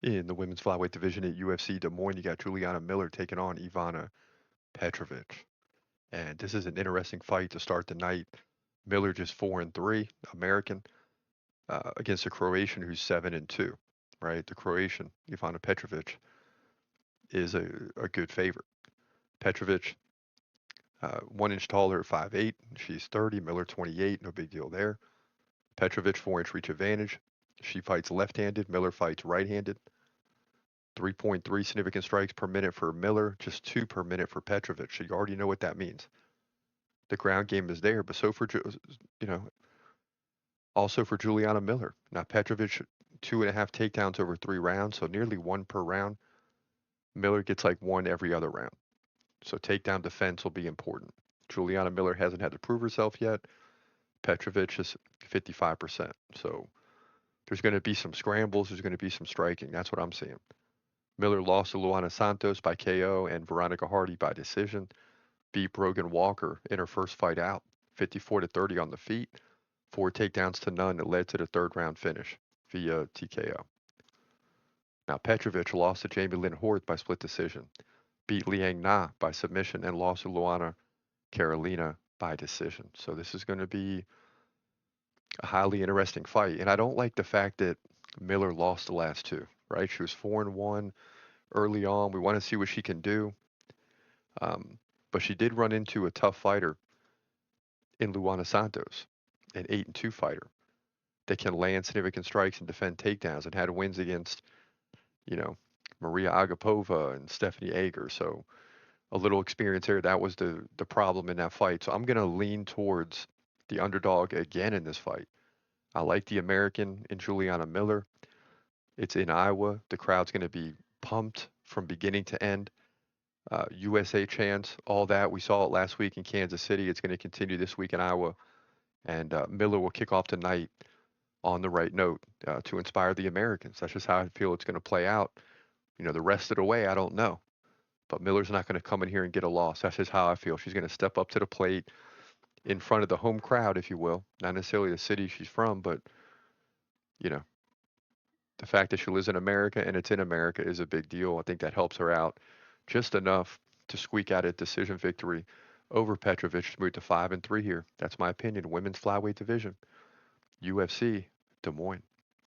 In the women's flyweight division at UFC Des Moines, you got Juliana Miller taking on Ivana Petrovic. And this is an interesting fight to start the night. Miller just 4-3, American, against a Croatian who's 7-2, right? The Croatian, Ivana Petrovic, is a good favorite. Petrovic, 1 inch taller at 5'8". She's 30. Miller 28. No big deal there. Petrovic 4 inch reach advantage. She fights left-handed. Miller fights right-handed. 3.3 significant strikes per minute for Miller, just 2 per minute for Petrovic. So you already know what that means. The ground game is there, but so for you know also for Juliana Miller. Now Petrovic 2.5 takedowns over 3 rounds, so nearly one per round. Miller gets like one every other round. So takedown defense will be important. Juliana Miller hasn't had to prove herself yet. Petrovic is 55%. So there's going to be some scrambles. There's going to be some striking. That's what I'm seeing. Miller lost to Luana Santos by KO and Veronica Hardy by decision. Beat Brogan Walker in her first fight out, 54-30 on the feet, 4 takedowns to none that led to the third round finish via TKO. Now Petrovic lost to Jamie Lynn Hort by split decision, beat Liang Na by submission, and lost to Luana Carolina by decision. So this is going to be a highly interesting fight. And I don't like the fact that Miller lost the last two, right? She was 4-1 early on. We want to see what she can do. Um, but she did run into a tough fighter in Luana Santos, an 8-2 fighter that can land significant strikes and defend takedowns, and had wins against, you know, Maria Agapova and Stephanie Ager. So a little experience there. That was the problem in that fight. So I'm going to lean towards the underdog again in this fight. I like the American in Juliana Miller. It's in Iowa. The crowd's going to be pumped from beginning to end. USA chants, all that. We saw it last week in Kansas City. It's going to continue this week in Iowa. And Miller will kick off tonight on the right note to inspire the Americans. That's just how I feel it's going to play out. The rest of the way, I don't know. But Miller's not going to come in here and get a loss. That's just how I feel. She's going to step up to the plate in front of the home crowd, if you will. Not necessarily the city she's from, but, you know, the fact that she lives in America and it's in America is a big deal. I think that helps her out just enough to squeak out a decision victory over Petrovic to move to 5-3 here. That's my opinion. Women's flyweight division, UFC Des Moines.